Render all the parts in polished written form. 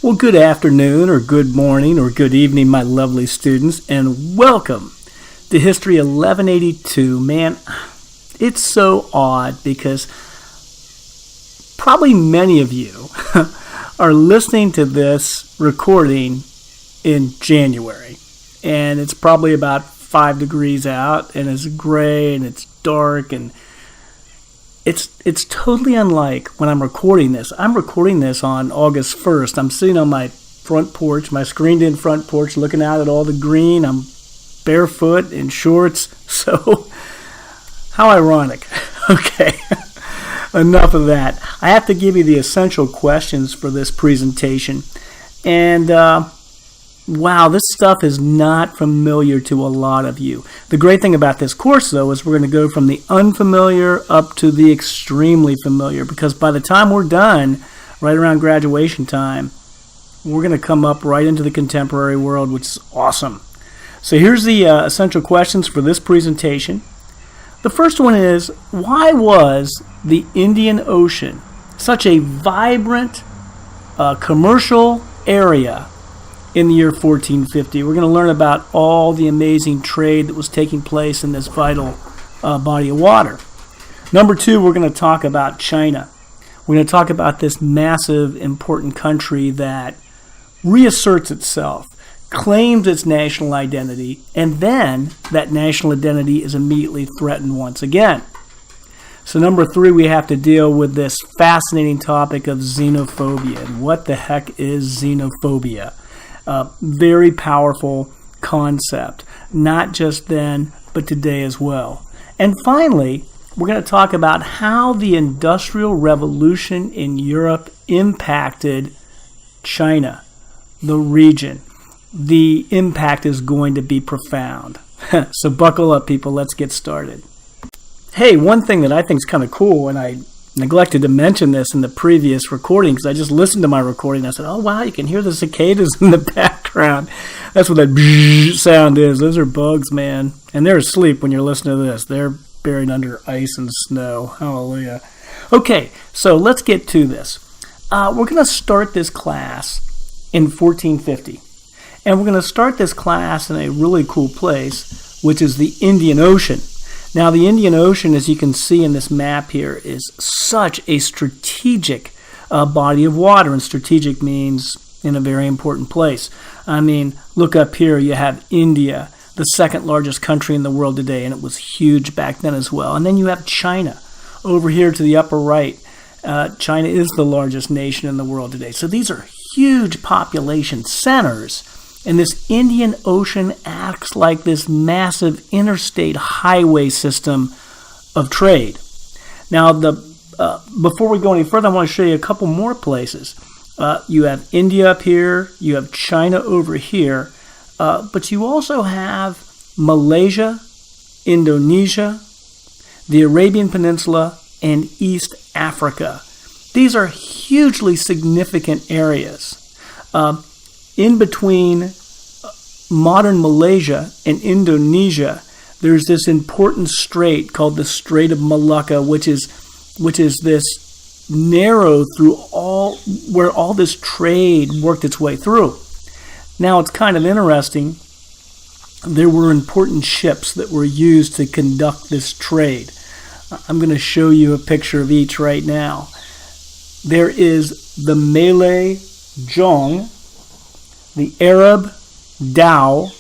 Well, good afternoon, or good morning, or good evening, my lovely students, and welcome to History 1182. Man, it's so odd because probably many of you are listening to this recording in January, and it's probably about 5 degrees out, and it's gray, and it's dark, and it's totally unlike when I'm recording this. I'm recording this on August 1st. I'm sitting on my front porch, my screened-in front porch, looking out at all the green. I'm barefoot in shorts. So, how ironic. Okay, enough of that. I have to give you the essential questions for this presentation. And, wow, this stuff is not familiar to a lot of you. The great thing about this course, though, is we're going to go from the unfamiliar up to the extremely familiar, because by the time we're done, right around graduation time, we're going to come up right into the contemporary world, which is awesome. So here's the essential questions for this presentation. The first one is, why was the Indian Ocean such a vibrant commercial area in the year 1450? We're going to learn about all the amazing trade that was taking place in this vital body of water. Number 2, we're going to talk about China. We're going to talk about this massive, important country that reasserts itself, claims its national identity, and then that national identity is immediately threatened once again. So number 3, we have to deal with this fascinating topic of xenophobia. And what the heck is xenophobia? Very powerful concept, not just then, but today as well. And finally, we're going to talk about how the Industrial Revolution in Europe impacted China, the region. The impact is going to be profound. So buckle up, people. Let's get started. Hey, one thing that I think is kind of cool, and I neglected to mention this in the previous recording because I just listened to my recording. I said, oh, wow, you can hear the cicadas in the background. That's what that bzzz sound is. Those are bugs, man. And they're asleep when you're listening to this. They're buried under ice and snow. Hallelujah. Okay, so let's get to this. We're going to start this class in 1450. And we're going to start this class in a really cool place, which is the Indian Ocean. Now, the Indian Ocean, as you can see in this map here, is such a strategic body of water, and strategic means in a very important place. I mean, look up here, you have India, the second largest country in the world today, and it was huge back then as well. And then you have China over here to the upper right. China is the largest nation in the world today. So these are huge population centers. And this Indian Ocean acts like this massive interstate highway system of trade. Now, before we go any further, I want to show you a couple more places. You have India up here, you have China over here, but you also have Malaysia, Indonesia, the Arabian Peninsula, and East Africa. These are hugely significant areas. In between modern Malaysia and Indonesia, there's this important strait called the Strait of Malacca, which is this narrow through where all this trade worked its way through. Now, it's kind of interesting. There were important ships that were used to conduct this trade. I'm going to show you a picture of each right now. There is the Malay Zhong, the Arab Dhow,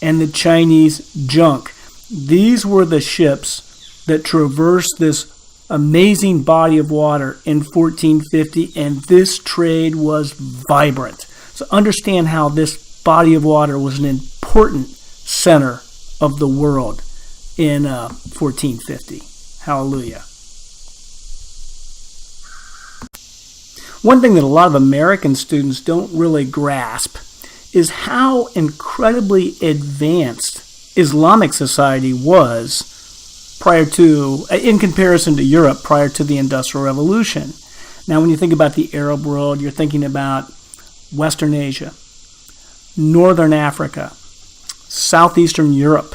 and the Chinese Junk. These were the ships that traversed this amazing body of water in 1450, and this trade was vibrant. So understand how this body of water was an important center of the world in 1450. Hallelujah. One thing that a lot of American students don't really grasp is how incredibly advanced Islamic society was in comparison to Europe prior to the Industrial Revolution. Now, when you think about the Arab world, you're thinking about Western Asia, Northern Africa, Southeastern Europe.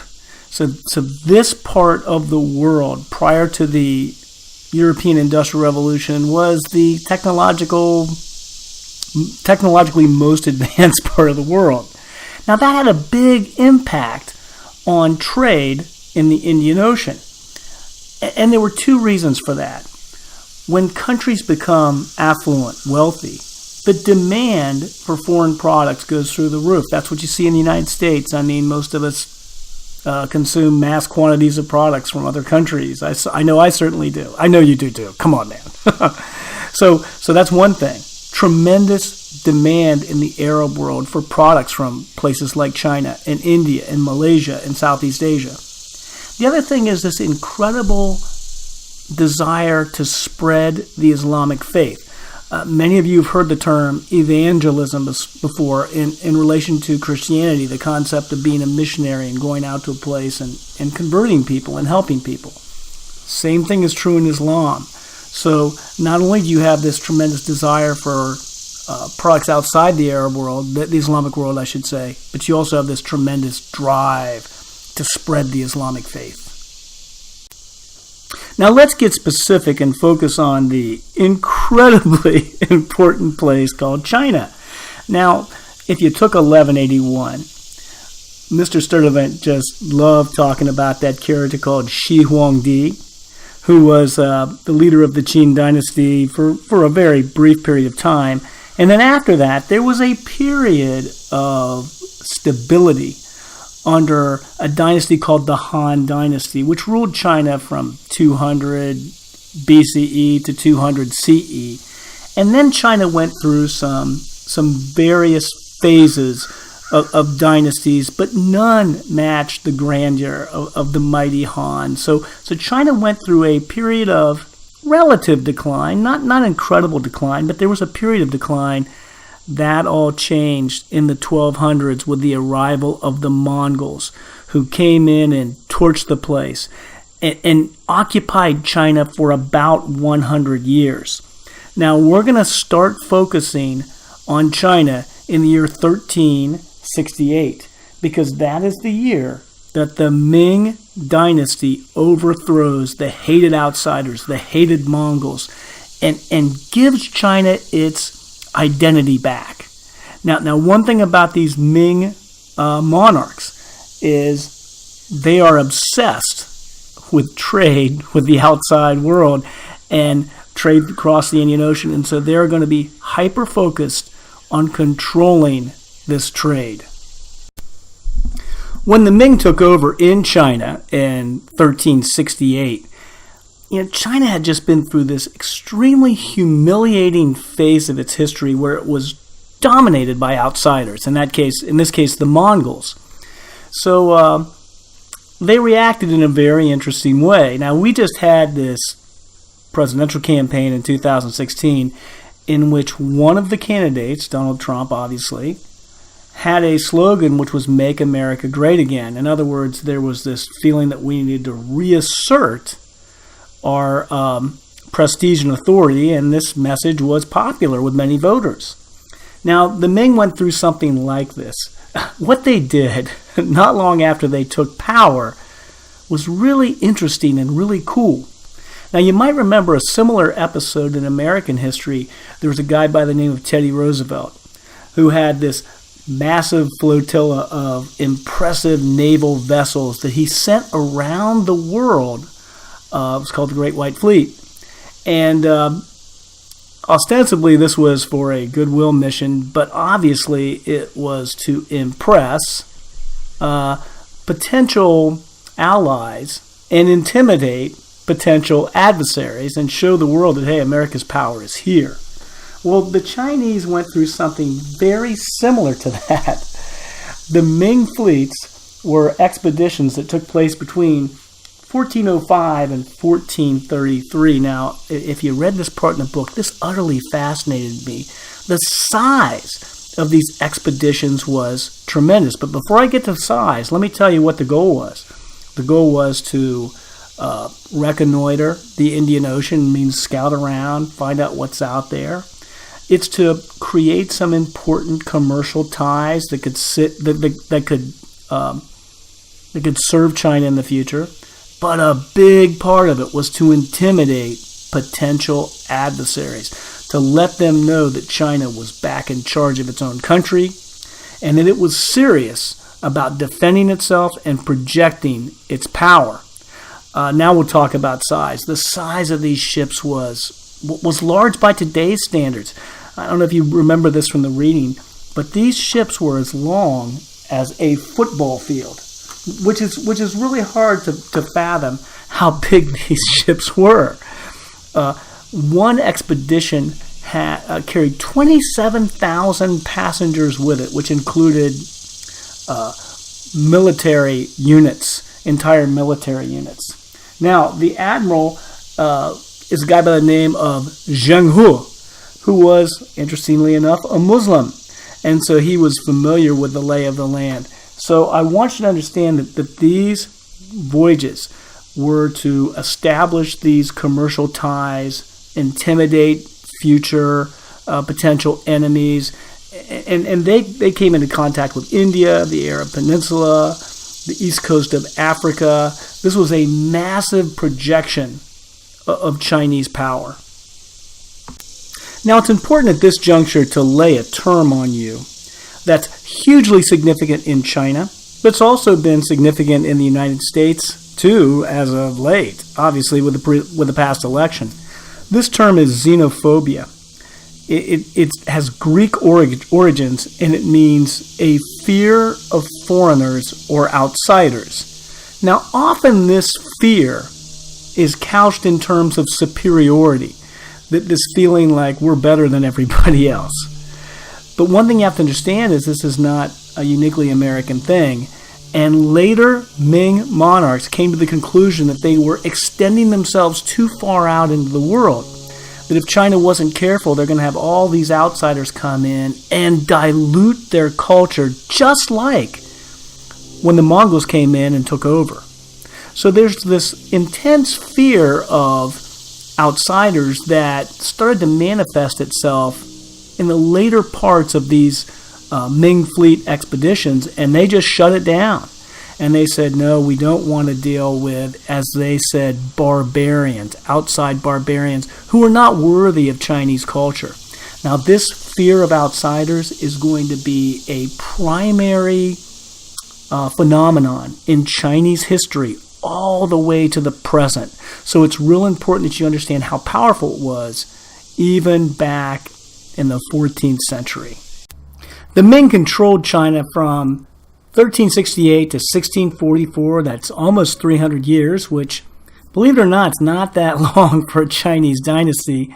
So this part of the world prior to the European Industrial Revolution was the technological technologically most advanced part of the world. Now that had a big impact on trade in the Indian Ocean. And there were two reasons for that. When countries become affluent, wealthy, the demand for foreign products goes through the roof. That's what you see in the United States. I mean, most of us consume mass quantities of products from other countries. I know I certainly do. I know you do too. Come on, man. So that's one thing. Tremendous demand in the Arab world for products from places like China and India and Malaysia and Southeast Asia. The other thing is this incredible desire to spread the Islamic faith. Many of you have heard the term evangelism before in relation to Christianity, the concept of being a missionary and going out to a place and converting people and helping people. Same thing is true in Islam. So not only do you have this tremendous desire for products outside the Arab world, the Islamic world I should say, but you also have this tremendous drive to spread the Islamic faith. Now let's get specific and focus on the incredibly important place called China. Now, if you took 1181, Mr. Sturdivant just loved talking about that character called Shi Huangdi, who was the leader of the Ching Dynasty for a very brief period of time. And then after that, there was a period of stability under a dynasty called the Han Dynasty, which ruled China from 200 BCE to 200 CE. And then China went through some various phases of dynasties, but none matched the grandeur of the mighty Han. So China went through a period of relative decline, not incredible decline, but there was a period of decline. That all changed in the 1200s with the arrival of the Mongols, who came in and torched the place and occupied China for about 100 years. Now we're going to start focusing on China in the year 1368, because that is the year that the Ming Dynasty overthrows the hated outsiders, the hated Mongols, and gives China its identity back. Now, one thing about these Ming monarchs is they are obsessed with trade with the outside world and trade across the Indian Ocean, and so they're going to be hyper-focused on controlling this trade. When the Ming took over in China in 1368, China had just been through this extremely humiliating phase of its history where it was dominated by outsiders, in this case, the Mongols. So they reacted in a very interesting way. Now, we just had this presidential campaign in 2016 in which one of the candidates, Donald Trump, obviously, had a slogan which was "Make America Great Again." In other words, there was this feeling that we needed to reassert our prestige and authority, and this message was popular with many voters. Now, the Ming went through something like this. What they did, not long after they took power, was really interesting and really cool. Now, you might remember a similar episode in American history. There was a guy by the name of Teddy Roosevelt who had this massive flotilla of impressive naval vessels that he sent around the world. It was called the Great White Fleet. And ostensibly this was for a goodwill mission, but obviously it was to impress potential allies and intimidate potential adversaries and show the world that, hey, America's power is here. Well, the Chinese went through something very similar to that. The Ming fleets were expeditions that took place between 1405 and 1433. Now, if you read this part in the book, this utterly fascinated me. The size of these expeditions was tremendous. But before I get to size, let me tell you what the goal was. The goal was to reconnoiter the Indian Ocean, means scout around, find out what's out there. It's to create some important commercial ties that could serve China in the future. But a big part of it was to intimidate potential adversaries, to let them know that China was back in charge of its own country and that it was serious about defending itself and projecting its power. Now we'll talk about size. The size of these ships was large by today's standards. I don't know if you remember this from the reading, but these ships were as long as a football field, which is really hard to fathom how big these ships were. One expedition carried 27,000 passengers with it, which included military units, entire military units. Now, the admiral is a guy by the name of Zheng Hu, who was, interestingly enough, a Muslim. And so he was familiar with the lay of the land. So I want you to understand that these voyages were to establish these commercial ties, intimidate future potential enemies. And they came into contact with India, the Arab Peninsula, the east coast of Africa. This was a massive projection of Chinese power. Now, it's important at this juncture to lay a term on you that's hugely significant in China, but it's also been significant in the United States, too, as of late, obviously, with the past election. This term is xenophobia. It has Greek origins, and it means a fear of foreigners or outsiders. Now, often this fear is couched in terms of superiority, this feeling like we're better than everybody else. But one thing you have to understand is this is not a uniquely American thing. And later Ming monarchs came to the conclusion that they were extending themselves too far out into the world. That if China wasn't careful, they're going to have all these outsiders come in and dilute their culture, just like when the Mongols came in and took over. So there's this intense fear of outsiders that started to manifest itself in the later parts of these Ming fleet expeditions, and they just shut it down. And they said, no, we don't want to deal with, as they said, barbarians, outside barbarians, who are not worthy of Chinese culture. Now, this fear of outsiders is going to be a primary phenomenon in Chinese history all the way to the present. So it's real important that you understand how powerful it was even back in the 14th century. The Ming controlled China from 1368 to 1644. That's almost 300 years, which, believe it or not, is not that long for a Chinese dynasty.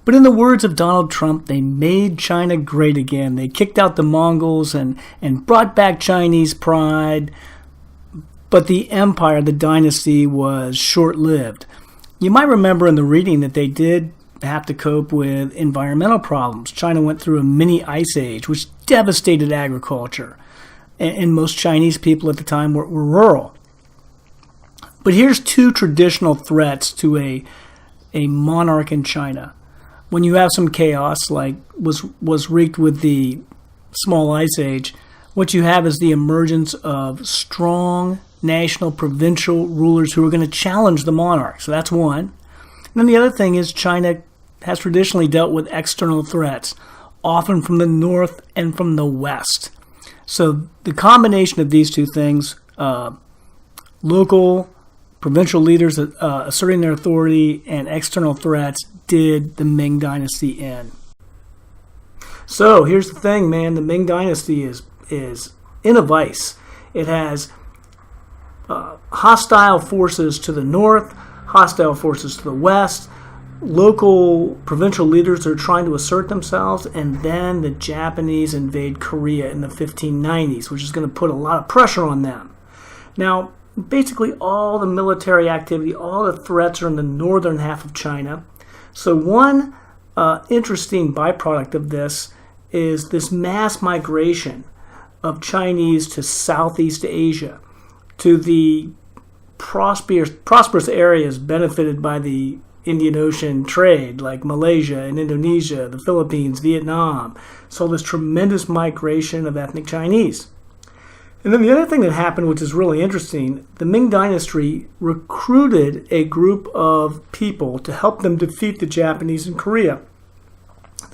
But in the words of Donald Trump, they made China great again. They kicked out the Mongols and brought back Chinese pride. But the empire, the dynasty, was short-lived. You might remember in the reading that they did have to cope with environmental problems. China went through a mini ice age, which devastated agriculture. And most Chinese people at the time were rural. But here's two traditional threats to a monarch in China. When you have some chaos, like was wreaked with the small ice age, what you have is the emergence of strong national provincial rulers who are going to challenge the monarch. So that's one. And then the other thing is China has traditionally dealt with external threats, often from the north and from the west. So the combination of these two things, local, provincial leaders asserting their authority and external threats, did the Ming Dynasty in. So here's the thing, man. The Ming Dynasty is in a vice. It has hostile forces to the north, hostile forces to the west. Local provincial leaders are trying to assert themselves, and then the Japanese invade Korea in the 1590s, which is going to put a lot of pressure on them. Now, basically all the military activity, all the threats are in the northern half of China. So one interesting byproduct of this is this mass migration of Chinese to Southeast Asia, to the prosperous areas benefited by the Indian Ocean trade, like Malaysia and Indonesia, the Philippines, Vietnam. So this tremendous migration of ethnic Chinese. And then the other thing that happened, which is really interesting, the Ming Dynasty recruited a group of people to help them defeat the Japanese in Korea.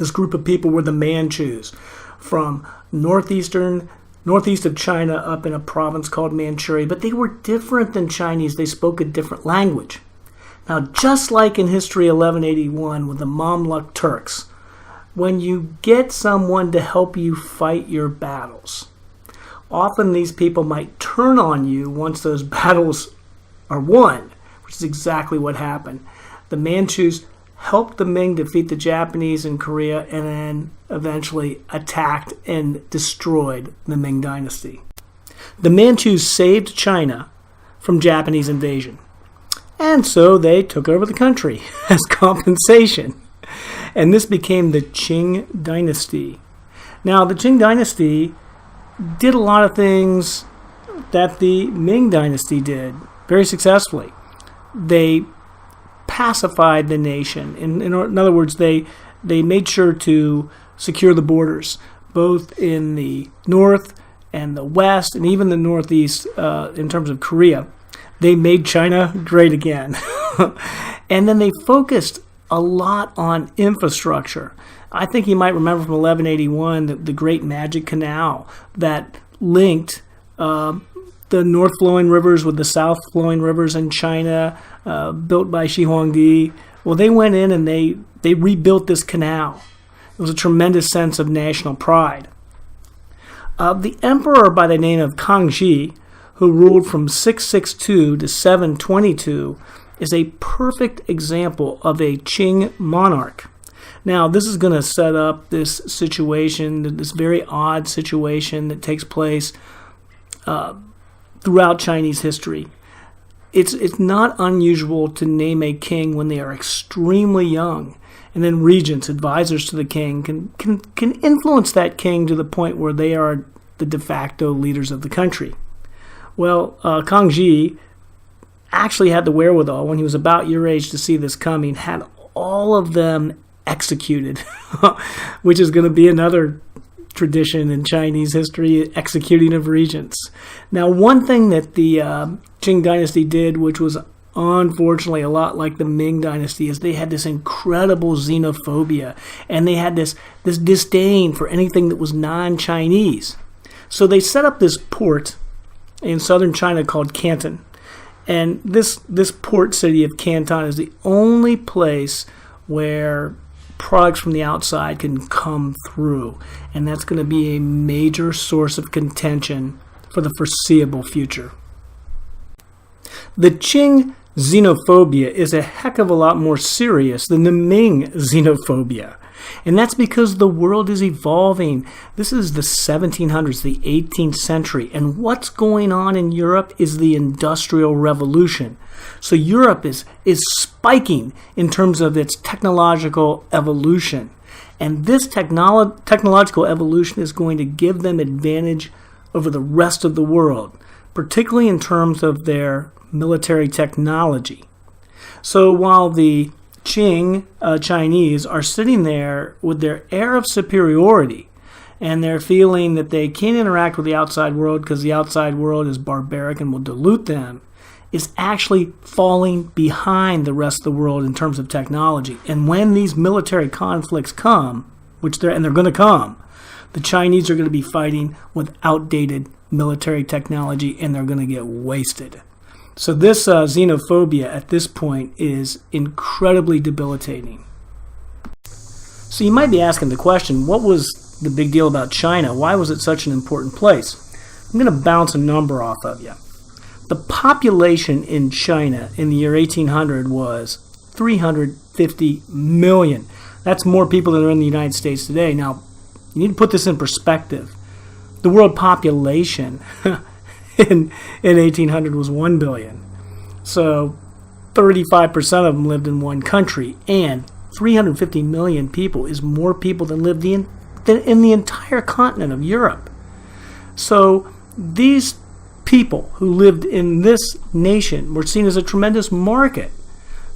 This group of people were the Manchus from northeast of China up in a province called Manchuria, but they were different than Chinese. They spoke a different language. Now, just like in History 1181 with the Mamluk Turks, when you get someone to help you fight your battles, often these people might turn on you once those battles are won, which is exactly what happened. The Manchus helped the Ming defeat the Japanese in Korea and then eventually attacked and destroyed the Ming Dynasty. The Manchus saved China from Japanese invasion, and so they took over the country as compensation. And this became the Ching Dynasty. Now, the Ching Dynasty did a lot of things that the Ming Dynasty did very successfully. They pacified the nation. In other words, they made sure to secure the borders, both in the north and the west, and even the northeast in terms of Korea. They made China great again. And then they focused a lot on infrastructure. I think you might remember from 1181 the Great Magic Canal that linked the north-flowing rivers with the south-flowing rivers in China, built by Shi Huangdi. Well, they went in and they rebuilt this canal. It was a tremendous sense of national pride. The emperor by the name of Kangxi, who ruled from 662 to 722, is a perfect example of a Qing monarch. Now, this is going to set up this situation, this very odd situation that takes place throughout Chinese history. It's not unusual to name a king when they are extremely young, and then regents, advisors to the king, can influence that king to the point where they are the de facto leaders of the country. Well, Kangxi actually had the wherewithal, when he was about your age to see this coming, had all of them executed, which is going to be another tradition in Chinese history, executing of regents. Now, one thing that the Qing Dynasty did, which was unfortunately a lot like the Ming Dynasty, is they had this incredible xenophobia, and they had this disdain for anything that was non-Chinese. So they set up this port in southern China called Canton. And this port city of Canton is the only place where products from the outside can come through. And that's going to be a major source of contention for the foreseeable future. The Qing xenophobia is a heck of a lot more serious than the Ming xenophobia. And that's because the world is evolving. This is the 1700s, the 18th century. And what's going on in Europe is the Industrial Revolution. So Europe is spiking in terms of its technological evolution. And this technological evolution is going to give them advantage over the rest of the world, particularly in terms of their military technology. So while the Qing Chinese are sitting there with their air of superiority, and they're feeling that they can't interact with the outside world because the outside world is barbaric and will dilute them, is actually falling behind the rest of the world in terms of technology. And when these military conflicts come, they're going to come, the Chinese are going to be fighting with outdated military technology, and they're going to get wasted. So this xenophobia at this point is incredibly debilitating. So you might be asking the question, what was the big deal about China? Why was it such an important place? I'm going to bounce a number off of you. The population in China in the year 1800 was 350 million. That's more people than are in the United States today. Now, you need to put this in perspective. The world population in 1800 was 1 billion. So 35% of them lived in one country, and 350 million people is more people than lived in the entire continent of Europe. So these people who lived in this nation were seen as a tremendous market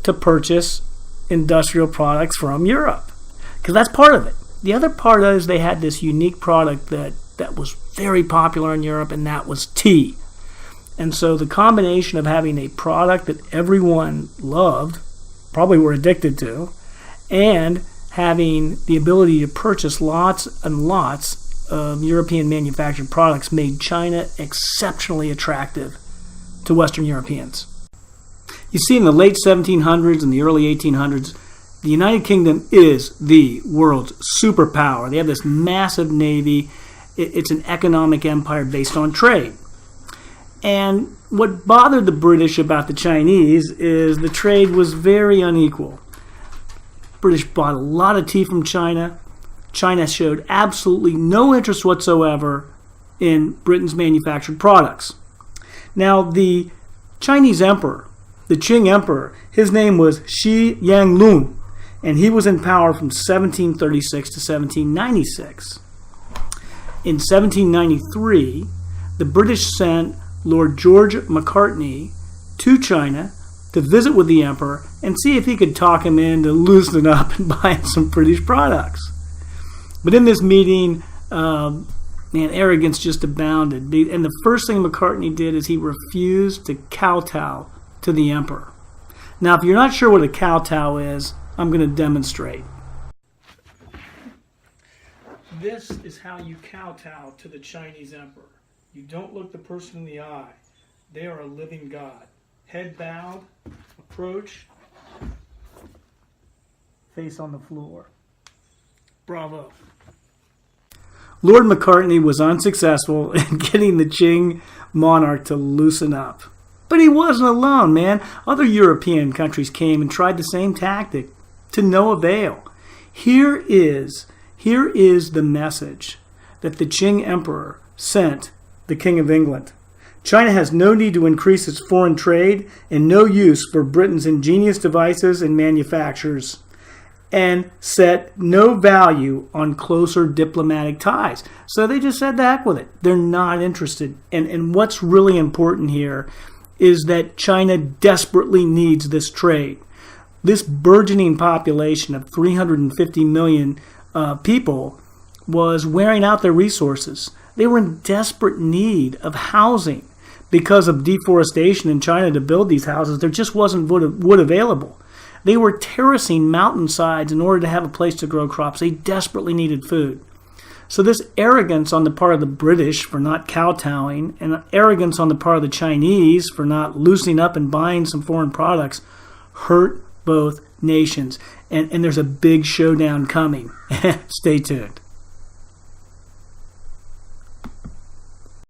to purchase industrial products from Europe, because that's part of it. The other part is they had this unique product that was very popular in Europe, and that was tea. And so the combination of having a product that everyone loved, probably were addicted to, and having the ability to purchase lots and lots of European manufactured products made China exceptionally attractive to Western Europeans. You see, in the late 1700s and the early 1800s, the United Kingdom is the world's superpower. They have this massive navy. It's an economic empire based on trade. And what bothered the British about the Chinese is the trade was very unequal. British bought a lot of tea from China. China showed absolutely no interest whatsoever in Britain's manufactured products. Now, the Chinese emperor, the Qing emperor, his name was Shi Yanglun, and he was in power from 1736 to 1796. In 1793, the British sent Lord George Macartney to China to visit with the emperor and see if he could talk him into loosening up and buying some British products. But in this meeting, arrogance just abounded. And the first thing Macartney did is he refused to kowtow to the emperor. Now, if you're not sure what a kowtow is, I'm going to demonstrate. This is how you kowtow to the Chinese emperor. You don't look the person in the eye. They are a living god. Head bowed, approach, face on the floor. Bravo. Lord Macartney was unsuccessful in getting the Qing monarch to loosen up. But he wasn't alone, man. Other European countries came and tried the same tactic to no avail. Here is the message that the Qing emperor sent the King of England. China has no need to increase its foreign trade and no use for Britain's ingenious devices and manufactures, and set no value on closer diplomatic ties. So they just said the heck with it. They're not interested. And what's really important here is that China desperately needs this trade. This burgeoning population of 350 million people was wearing out their resources. They were in desperate need of housing because of deforestation in China to build these houses. There just wasn't wood available. They were terracing mountainsides in order to have a place to grow crops. They desperately needed food. So this arrogance on the part of the British for not kowtowing and arrogance on the part of the Chinese for not loosening up and buying some foreign products hurt both nations. And there's a big showdown coming. Stay tuned.